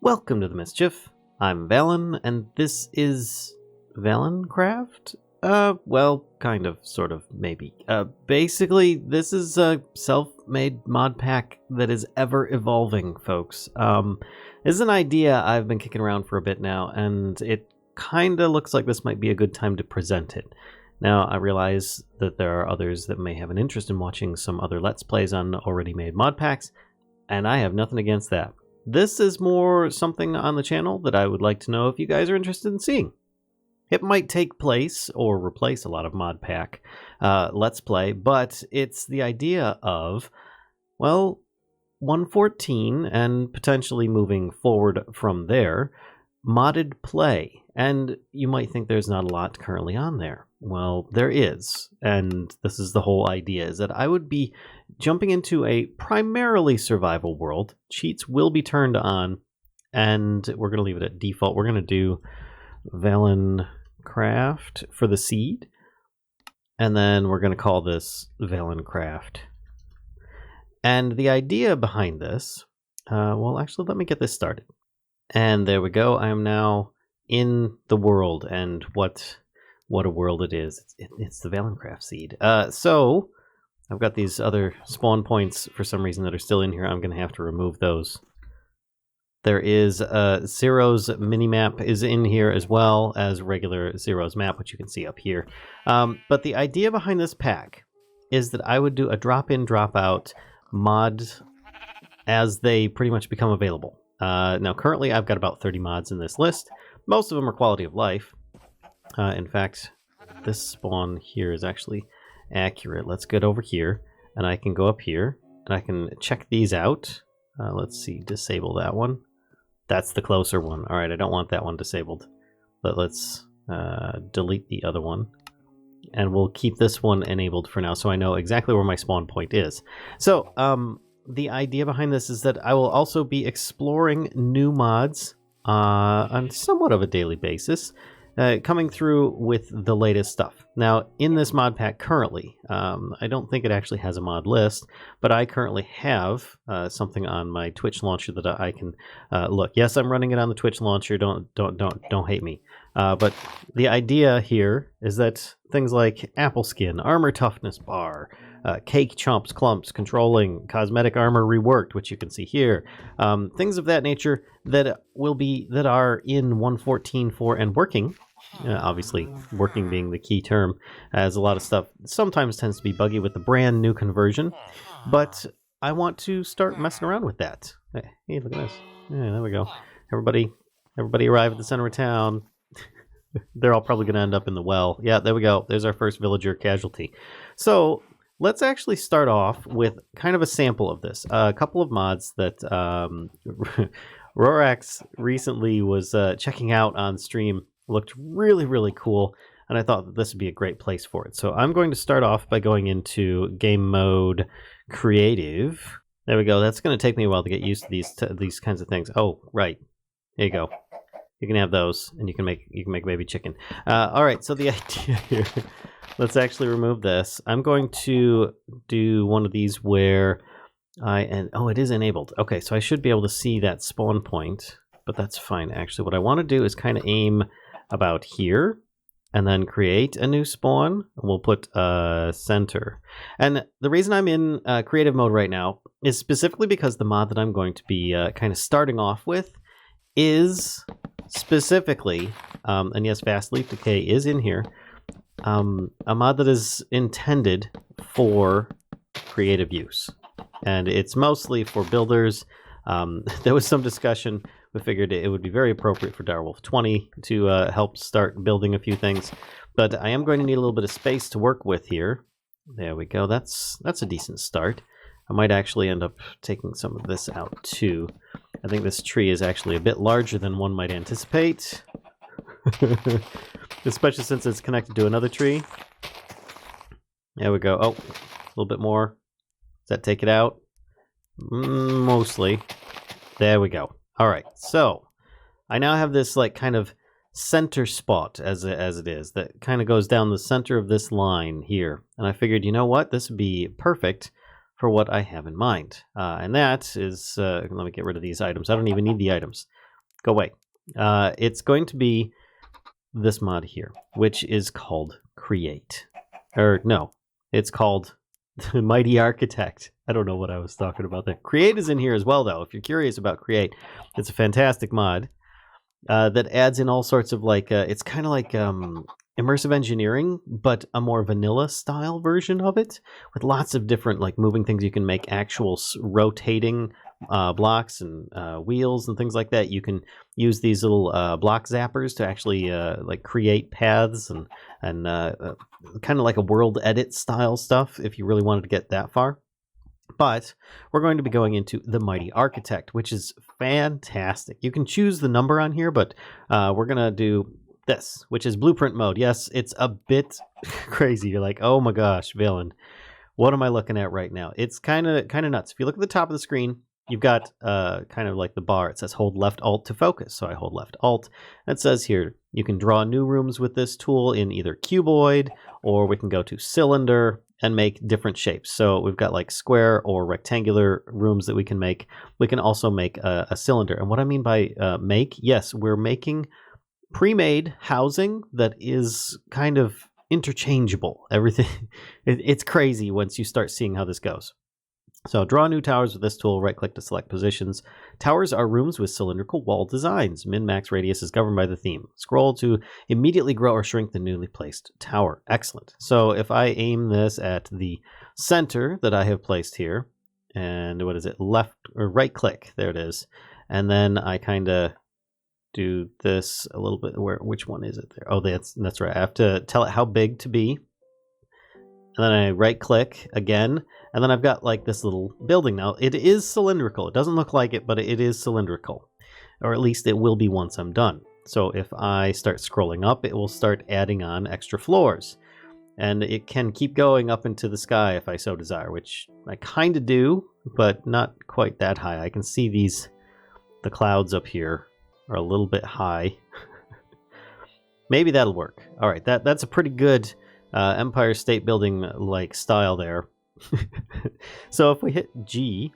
Welcome to the Mischief. I'm Vallen, and this is VallenCraft? Well, kind of, sort of, maybe. Basically, this is a self-made mod pack that is ever-evolving, folks. This is an idea I've been kicking around for a bit now, and it kinda looks like this might be a good time to present it. Now, I realize that there are others that may have an interest in watching some other Let's Plays on already made mod packs, and I have nothing against that. This is more something on the channel that I would like to know if you guys are interested in seeing. It might take place or replace a lot of mod pack Let's Play, but it's the idea of, well, 1.14 and potentially moving forward from there, modded play. And you might think there's not a lot currently on there. Well, there is, and this is the whole idea, is that I would be jumping into a primarily survival world. Cheats will be turned on, and we're going to leave it at default. We're going to do VallenCraft for the seed, and then we're going to call this VallenCraft. And the idea behind this, well, actually, let me get this started. And there we go. I am now in the world, and what a world it is. It's the VallenCraft seed. So I've got these other spawn points for some reason that are still in here. I'm going to have to remove those. There is Zero's minimap is in here as well as regular Zero's map, which you can see up here. But the idea behind this pack is that I would do a drop-in, drop-out mod as they pretty much become available. Now, currently, I've got about 30 mods in this list. Most of them are quality of life. In fact, this spawn here is actually accurate. Let's get over here, and I can go up here, and I can check these out. Let's see, disable that one. That's the closer one. All right, I don't want that one disabled. But let's delete the other one. And we'll keep this one enabled for now, so I know exactly where my spawn point is. So, the idea behind this is that I will also be exploring new mods on somewhat of a daily basis, coming through with the latest stuff. Now, in this mod pack currently, I don't think it actually has a mod list, but I currently have something on my Twitch launcher that I can look. Yes, I'm running it on the Twitch launcher. Don't hate me. But the idea here is that things like apple skin, armor toughness bar, cake chomps, clumps, controlling, cosmetic armor reworked, which you can see here, things of that nature that are in 1.14.4 and working. Obviously, working being the key term, as a lot of stuff sometimes tends to be buggy with the brand new conversion. But I want to start messing around with that. Hey, look at this. Yeah, there we go. Everybody arrive at the center of town. They're all probably going to end up in the well. Yeah, there we go. There's our first villager casualty. So let's actually start off with kind of a sample of this. A couple of mods that Rorax recently was checking out on stream. Looked really, really cool, and I thought that this would be a great place for it. So I'm going to start off by going into game mode creative. There we go. That's going to take me a while to get used to these kinds of things. Oh, right. There you go. You can have those, and you can make baby chicken. All right. So the idea here. Let's actually remove this. I'm going to do one of these where oh, it is enabled. Okay, so I should be able to see that spawn point, but that's fine. Actually, what I want to do is kind of aim about here, and then create a new spawn. We'll put center. And the reason I'm in creative mode right now is specifically because the mod that I'm going to be kind of starting off with is specifically, and yes, Fast Leap Decay is in here, a mod that is intended for creative use. And it's mostly for builders. There was some discussion. We figured it would be very appropriate for Direwolf 20 to help start building a few things. But I am going to need a little bit of space to work with here. There we go. That's a decent start. I might actually end up taking some of this out too. I think this tree is actually a bit larger than one might anticipate. Especially since it's connected to another tree. There we go. Oh, a little bit more. Does that take it out? Mostly. There we go. All right, so I now have this like kind of center spot as it is that kind of goes down the center of this line here. And I figured, you know what? This would be perfect for what I have in mind. And that is, let me get rid of these items. I don't even need the items. Go away. It's going to be this mod here, which is called Create. Or no, it's called the Mighty Architect. I don't know what I was talking about there. Create is in here as well, though. If you're curious about Create, it's a fantastic mod that adds in all sorts of like, it's kind of like immersive engineering, but a more vanilla style version of it with lots of different like moving things. You can make actual rotating blocks and wheels and things like that. You can use these little block zappers to actually like create paths and kind of like a world edit style stuff if you really wanted to get that far. But we're going to be going into the Mighty Architect, which is fantastic. You can choose the number on here, but we're going to do this, which is blueprint mode. Yes, it's a bit crazy. You're like, oh my gosh, Vallen, what am I looking at right now? It's kind of nuts. If you look at the top of the screen, you've got kind of like the bar. It says hold left alt to focus. So I hold left alt. It says here, you can draw new rooms with this tool in either cuboid, or we can go to cylinder and make different shapes. So we've got like square or rectangular rooms that we can make. We can also make a cylinder. And what I mean by make, yes, we're making pre-made housing that is kind of interchangeable. Everything, it's crazy once you start seeing how this goes. So draw new towers with this tool, right click to select positions. Towers are rooms with cylindrical wall designs. Min-max radius is governed by the theme. Scroll to immediately grow or shrink the newly placed tower. Excellent. So if I aim this at the center that I have placed here, and what is it, left or right click, there it is. And then I kind of do this a little bit. Which one is it there? Oh, that's right. I have to tell it how big to be. And then I right click again, and then I've got like this little building now. It is cylindrical. It doesn't look like it, but it is cylindrical. Or at least it will be once I'm done. So if I start scrolling up, it will start adding on extra floors. And it can keep going up into the sky if I so desire, which I kind of do, but not quite that high. I can see the clouds up here are a little bit high. Maybe that'll work. All right, that's a pretty good Empire State Building like style there. So if we hit G,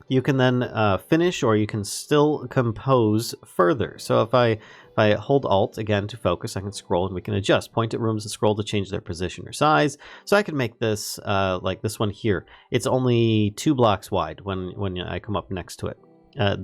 you can then finish, or you can still compose further. So if I hold Alt again to focus, I can scroll and we can adjust. Point at rooms and scroll to change their position or size. So I can make this like this one here. It's only 2 blocks wide when I come up next to it.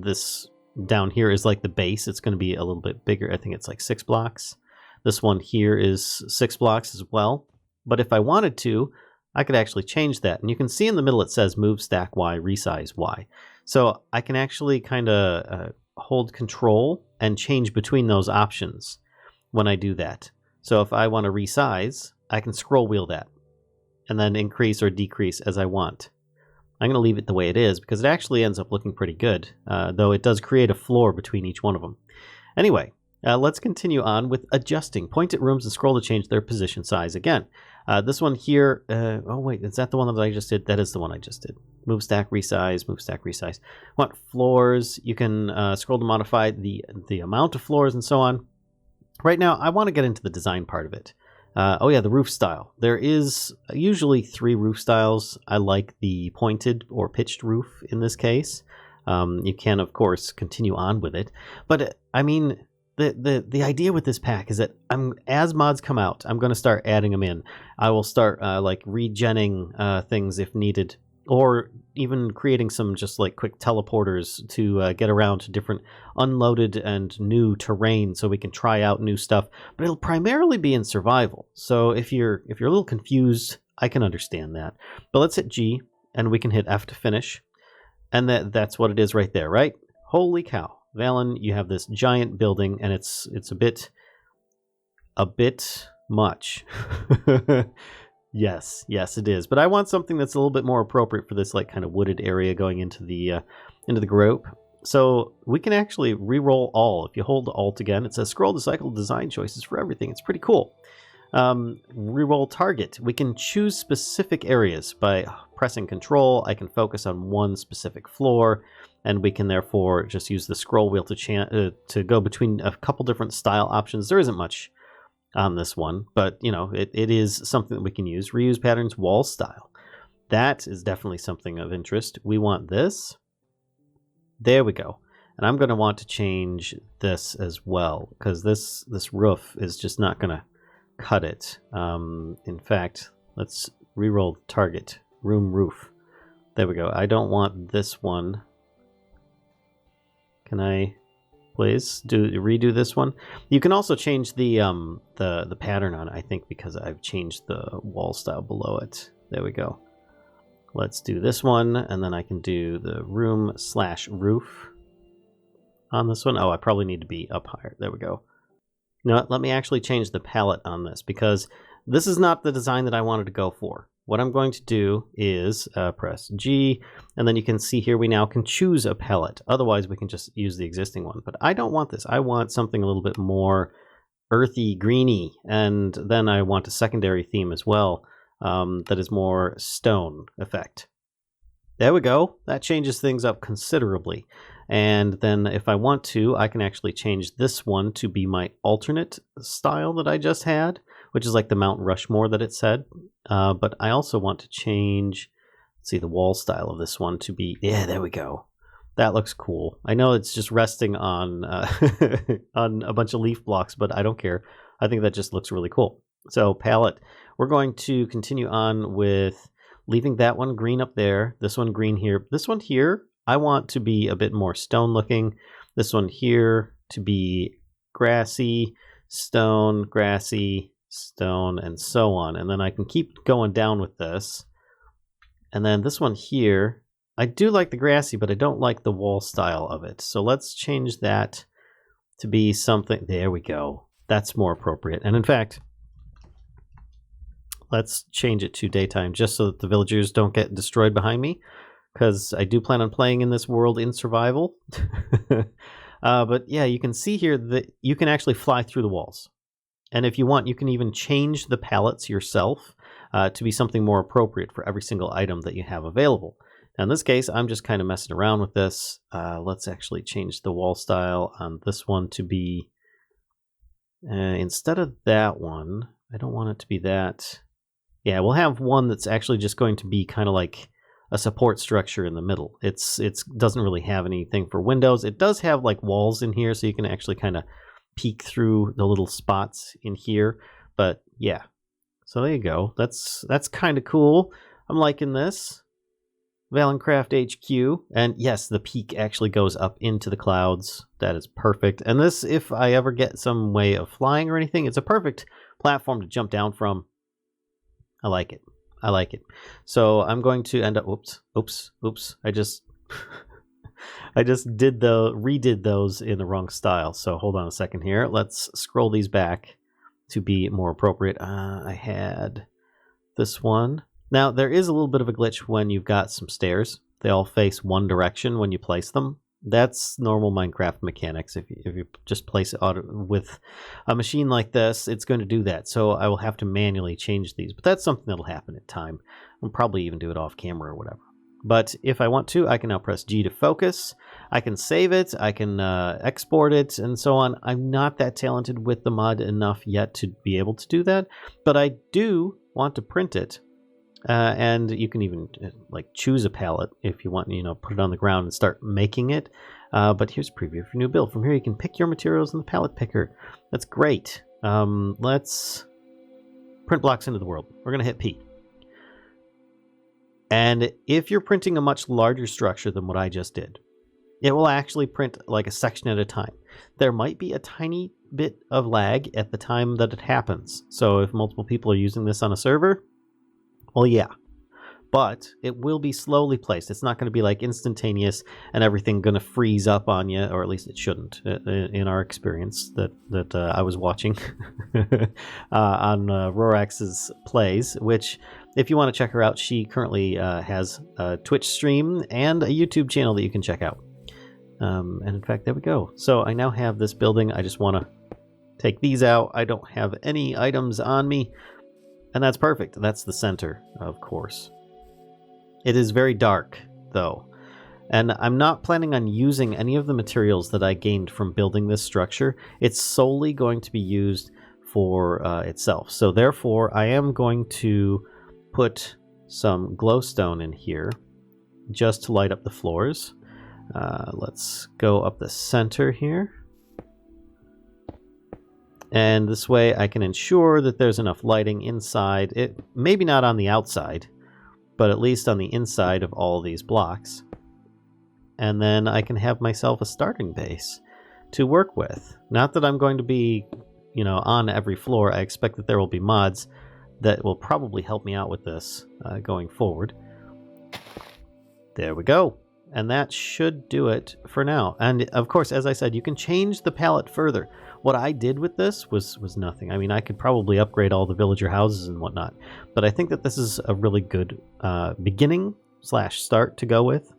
This down here is like the base. It's going to be a little bit bigger. I think it's like 6 blocks. This one here is 6 blocks as well. But if I wanted to, I could actually change that. And you can see in the middle it says move stack Y, resize Y. So I can actually kind of hold control and change between those options when I do that. So if I want to resize, I can scroll wheel that and then increase or decrease as I want. I'm going to leave it the way it is because it actually ends up looking pretty good, though it does create a floor between each one of them. Anyway, let's continue on with adjusting. Point at rooms and scroll to change their position size again. This one here, oh wait, is that the one that I just did? That is the one I just did. Move, stack, resize, move, stack, resize. Want floors, you can scroll to modify the amount of floors and so on. Right now, I want to get into the design part of it. Oh yeah, the roof style. There is usually 3 roof styles. I like the pointed or pitched roof in this case. You can, of course, continue on with it. But, I mean, the idea with this pack is that as mods come out, I'm going to start adding them in. I will start like regenning things if needed, or even creating some just like quick teleporters to get around to different unloaded and new terrain so we can try out new stuff. But it'll primarily be in survival. So if you're a little confused, I can understand that. But let's hit G and we can hit F to finish. And that's what it is right there, right? Holy cow. Vallen, you have this giant building, and it's a bit much. Yes, it is. But I want something that's a little bit more appropriate for this like kind of wooded area going into the group. So we can actually re-roll all. If you hold Alt again, it says scroll to cycle design choices for everything. It's pretty cool. Re-roll target. We can choose specific areas by pressing Control. I can focus on one specific floor, and we can therefore just use the scroll wheel to go between a couple different style options. There isn't much on this one, but you know, it is something that we can use. Reuse patterns, wall style. That is definitely something of interest. We want this. There we go. And I'm going to want to change this as well, because this roof is just not going to cut it. In fact, let's reroll target, room roof. There we go. I don't want this one. Can I please redo this one? You can also change the pattern on it, I think, because I've changed the wall style below it. There we go. Let's do this one, and then I can do the room/roof on this one. Oh, I probably need to be up higher. There we go. You know what? Let me actually change the palette on this, because this is not the design that I wanted to go for. What I'm going to do is press G, and then you can see here we now can choose a palette. Otherwise, we can just use the existing one. But I don't want this. I want something a little bit more earthy, greeny, and then I want a secondary theme as well that is more stone effect. There we go. That changes things up considerably. And then if I want to, I can actually change this one to be my alternate style that I just had, which is like the Mount Rushmore that it said. But I also want to change, let's see, the wall style of this one to be, yeah, there we go. That looks cool. I know it's just resting on, on a bunch of leaf blocks, but I don't care. I think that just looks really cool. So palette, we're going to continue on with leaving that one green up there, this one green here. This one here, I want to be a bit more stone looking. This one here to be grassy, stone, grassy, stone, and so on. And then I can keep going down with this. And then this one here, I do like the grassy, but I don't like the wall style of it. So let's change that to be something. There we go. That's more appropriate. And in fact, let's change it to daytime just so that the villagers don't get destroyed behind me, because I do plan on playing in this world in survival. But yeah, you can see here that you can actually fly through the walls. And if you want, you can even change the palettes yourself to be something more appropriate for every single item that you have available. Now in this case, I'm just kind of messing around with this. Let's actually change the wall style on this one to be, instead of that one, I don't want it to be that. Yeah, we'll have one that's actually just going to be kind of like a support structure in the middle. It doesn't really have anything for windows. It does have like walls in here, so you can actually kind of peek through the little spots in here. But yeah, so there you go. That's kind of cool. I'm liking this. VallenCraft HQ, and yes, the peak actually goes up into the clouds. That is perfect. And this, if I ever get some way of flying or anything, it's a perfect platform to jump down from. I like it. I like it. So I'm going to end up, oops. I just redid those in the wrong style. So hold on a second here. Let's scroll these back to be more appropriate. I had this one. Now there is a little bit of a glitch when you've got some stairs. They all face one direction when you place them. That's normal Minecraft mechanics. If you just place it with a machine like this, it's going to do that. So I will have to manually change these, but that's something that'll happen in time. I'll probably even do it off camera or whatever. But if I want to, I can now press G to focus. I can save it. I can export it and so on. I'm not that talented with the mod enough yet to be able to do that, but I do want to print it. And you can even like choose a palette if you want, put it on the ground and start making it. But here's a preview for new build. From here, you can pick your materials in the palette picker. That's great. Let's print blocks into the world. We're going to hit P. And if you're printing a much larger structure than what I just did, it will actually print like a section at a time. There might be a tiny bit of lag at the time that it happens. So if multiple people are using this on a server, well, yeah, but it will be slowly placed. It's not going to be like instantaneous and everything going to freeze up on you, or at least it shouldn't in our experience that I was watching on Rorax's plays, which if you want to check her out, she currently has a Twitch stream and a YouTube channel that you can check out. And in fact, there we go. So I now have this building. I just want to take these out. I don't have any items on me. And that's perfect. That's the center, of course. It is very dark, though. And I'm not planning on using any of the materials that I gained from building this structure. It's solely going to be used for itself. So therefore, I am going to put some glowstone in here just to light up the floors. Let's go up the center here. And this way I can ensure that there's enough lighting inside. It maybe not on the outside, but at least on the inside of all of these blocks. And then I can have myself a starting base to work with. Not that I'm going to be, you know, on every floor. I expect that there will be mods that will probably help me out with this going forward. There we go. And that should do it for now. And of course, as I said, you can change the palette further. What I did with this was nothing. I mean, I could probably upgrade all the villager houses and whatnot, but I think that this is a really good beginning / start to go with.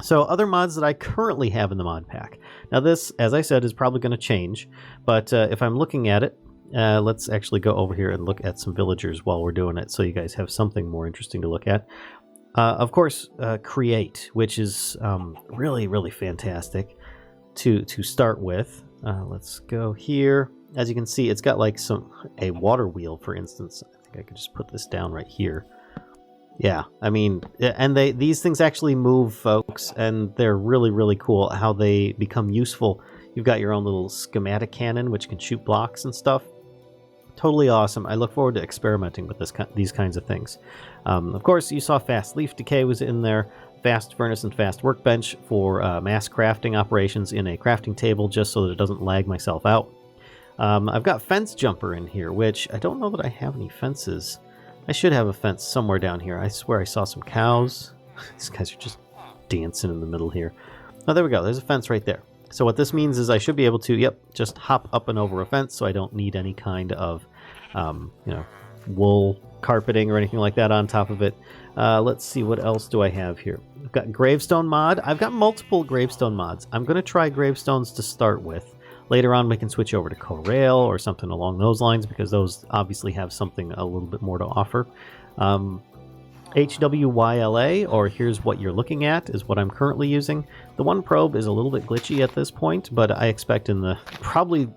So other mods that I currently have in the mod pack. Now this, as I said, is probably going to change, but if I'm looking at it, let's actually go over here and look at some villagers while we're doing it so you guys have something more interesting to look at. Of course, Create, which is really, really fantastic to start with. Let's go here. As you can see, it's got like a water wheel, for instance. I think I could just put this down right here. Yeah, I mean, and these things actually move, folks, and they're really, really cool how they become useful. You've got your own little schematic cannon, which can shoot blocks and stuff. Totally awesome. I look forward to experimenting with these kinds of things. Of course, you saw Fast Leaf Decay was in there, Fast Furnace and Fast Workbench for mass crafting operations in a crafting table, just so that it doesn't lag myself out. I've got Fence Jumper in here, which I don't know that I have any fences. I should have a fence somewhere down here. I swear I saw some cows. These guys are just dancing in the middle here. Oh, there we go. There's a fence right there. So what this means is I should be able to, just hop up and over a fence, so I don't need any kind of, wool carpeting or anything like that on top of it. Let's see, what else do I have here? I've got Gravestone Mod. I've got multiple Gravestone mods. I'm going to try Gravestones to start with. Later on, we can switch over to Corail or something along those lines, because those obviously have something a little bit more to offer. HWYLA, or Here's What You're Looking At, is what I'm currently using. The one probe is a little bit glitchy at this point, but I expect probably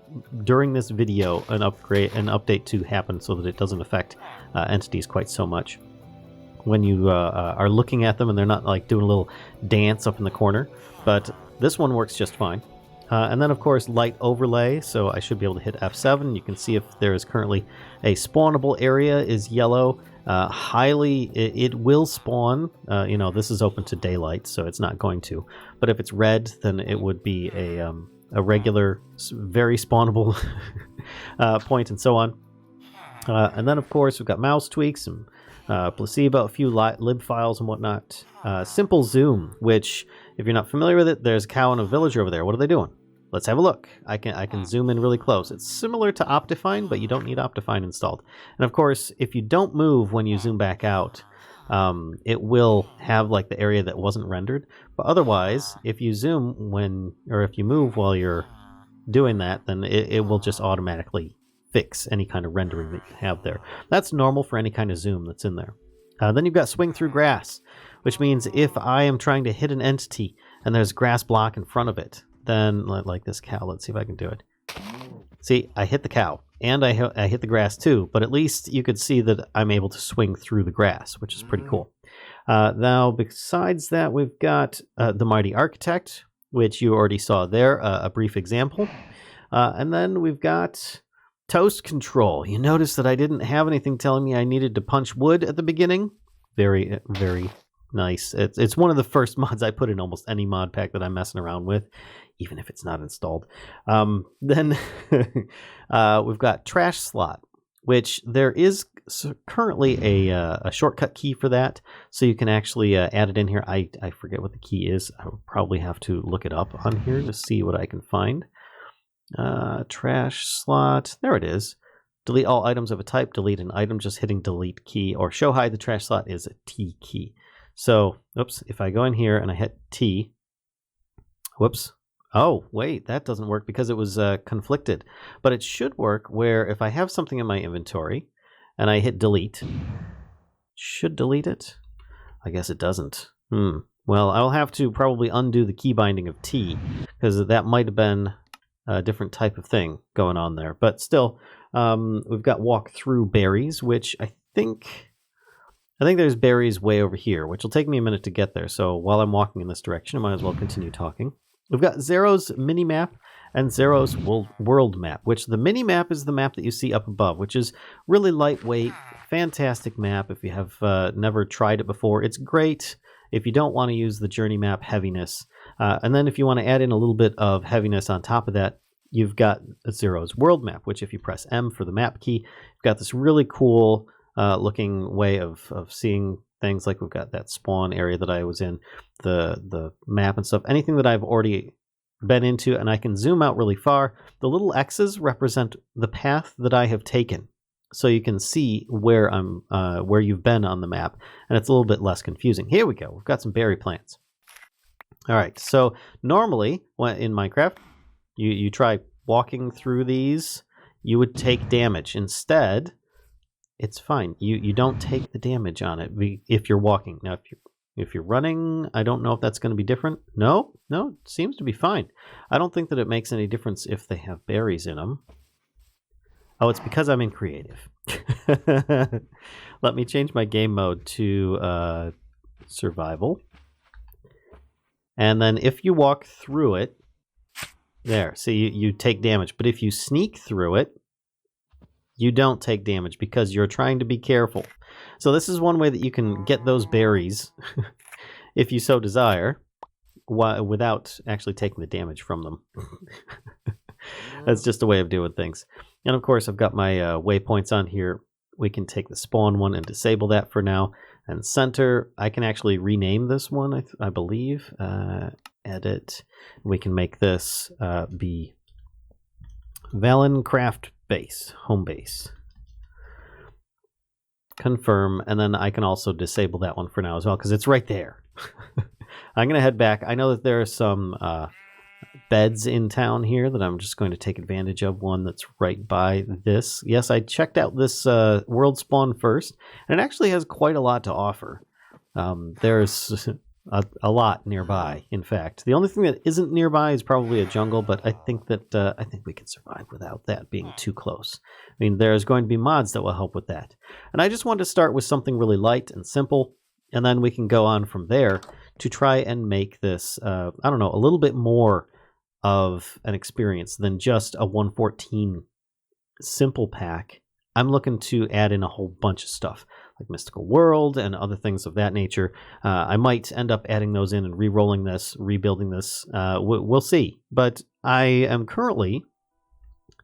during this video an update to happen so that it doesn't affect entities quite so much when you are looking at them and they're not like doing a little dance up in the corner. But this one works just fine. And then, of course, Light Overlay, so I should be able to hit F7. You can see if there is currently a spawnable area is yellow. It will spawn. This is open to daylight, so it's not going to. But if it's red, then it would be a regular, very spawnable point, and so on. And then, of course, we've got mouse tweaks and placebo, a few lib files and whatnot. Simple zoom, which, if you're not familiar with it, there's a cow and a villager over there. What are they doing? Let's have a look. I can zoom in really close. It's similar to Optifine, but you don't need Optifine installed. And of course, if you don't move when you zoom back out, it will have like the area that wasn't rendered. But otherwise, if you if you move while you're doing that, then it will just automatically fix any kind of rendering that you have there. That's normal for any kind of zoom that's in there. Then you've got Swing Through Grass, which means if I am trying to hit an entity and there's grass block in front of it, then, like this cow, let's see if I can do it. See, I hit the cow, and I hit the grass too, but at least you could see that I'm able to swing through the grass, which is pretty cool. Now, besides that, we've got the Mighty Architect, which you already saw there, a brief example. And then we've got Toast Control. You notice that I didn't have anything telling me I needed to punch wood at the beginning. Very, very nice. It's one of the first mods I put in almost any mod pack that I'm messing around with, even if it's not installed. Then we've got Trash Slot, which there is currently a shortcut key for that, so you can actually add it in here. I forget what the key is. I will probably have to look it up on here to see what I can find. Trash Slot, there it is. Delete all items of a type, delete an item, just hitting delete key, or show hide the trash slot is a T key. So, oops, if I go in here and I hit T, whoops. Oh, wait, that doesn't work because it was conflicted. But it should work where if I have something in my inventory and I hit delete, should delete it? I guess it doesn't. Well, I'll have to probably undo the key binding of T, because that might have been a different type of thing going on there. But still, we've got Walk Through Berries, which I think I think there's berries way over here, which will take me a minute to get there. So while I'm walking in this direction, I might as well continue talking. We've got Zero's mini-map and Zero's world map, which the mini-map is the map that you see up above, which is really lightweight, fantastic map. If you have never tried it before, it's great. If you don't want to use the journey map heaviness, and then if you want to add in a little bit of heaviness on top of that, you've got Zero's world map, which if you press M for the map key, you've got this really cool looking way of seeing things. Like we've got that spawn area that I was in, the map and stuff, anything that I've already been into, and I can zoom out really far. The little X's represent the path that I have taken, so you can see where where you've been on the map, and it's a little bit less confusing. Here we go. We've got some berry plants. All right, so normally in Minecraft, you try walking through these, you would take damage. Instead, it's fine. You don't take the damage on it if you're walking. Now, if you're running, I don't know if that's going to be different. No, it seems to be fine. I don't think that it makes any difference if they have berries in them. Oh, it's because I'm in creative. Let me change my game mode to survival. And then if you walk through it, there, see, you take damage. But if you sneak through it, you don't take damage because you're trying to be careful. So this is one way that you can get those berries, if you so desire, without actually taking the damage from them. That's just a way of doing things. And of course, I've got my waypoints on here. We can take the spawn one and disable that for now. And center, I can actually rename this one, I believe. Edit. We can make this be VallenCraft base, home base. Confirm, and then I can also disable that one for now as well, because it's right there. I'm going to head back. I know that there are some beds in town here that I'm just going to take advantage of. One that's right by this. Yes, I checked out this world spawn first, and it actually has quite a lot to offer. There's a lot nearby, in fact. The only thing that isn't nearby is probably a jungle, but I think that we can survive without that being too close. I mean, there's going to be mods that will help with that. And I just wanted to start with something really light and simple, and then we can go on from there to try and make this, I don't know, a little bit more of an experience than just a 1.14 simple pack. I'm looking to add in a whole bunch of stuff, like Mystical World and other things of that nature. I might end up adding those in and re-rolling this, rebuilding this. We'll see. But I am currently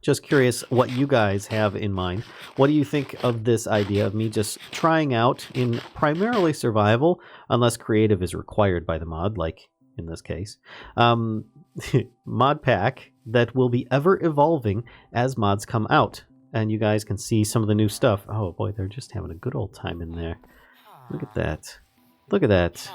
just curious what you guys have in mind. What do you think of this idea of me just trying out in primarily survival, unless creative is required by the mod, like in this case. Modpack that will be ever evolving as mods come out. And you guys can see some of the new stuff. Oh boy, they're just having a good old time in there. Look at that. Look at that.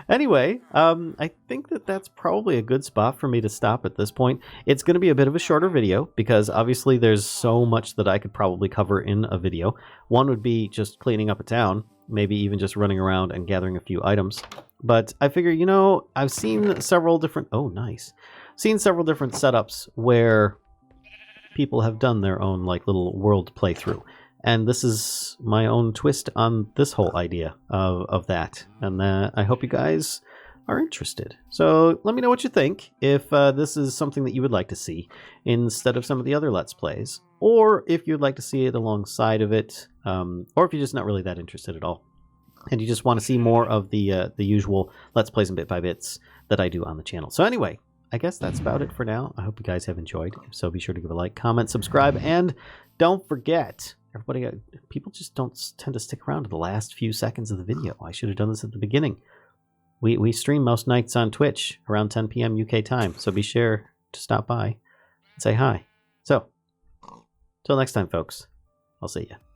Anyway, I think that that's probably a good spot for me to stop at this point. It's going to be a bit of a shorter video because obviously there's so much that I could probably cover in a video. One would be just cleaning up a town, maybe even just running around and gathering a few items. But I figure, you know, I've seen several different... Oh, nice. Seen several different setups where people have done their own like little world playthrough. And this is my own twist on this whole idea of that. And I hope you guys are interested. So let me know what you think, if this is something that you would like to see instead of some of the other Let's Plays. Or if you'd like to see it alongside of it. Or if you're just not really that interested at all. And you just want to see more of the usual Let's Plays and Bit by Bits that I do on the channel. So anyway, I guess that's about it for now. I hope you guys have enjoyed. If so, be sure to give a like, comment, subscribe, and don't forget... people just don't tend to stick around to the last few seconds of the video. I should have done this at the beginning. We stream most nights on Twitch around 10 p.m. UK time, so be sure to stop by and say hi. So, till next time, folks, I'll see you.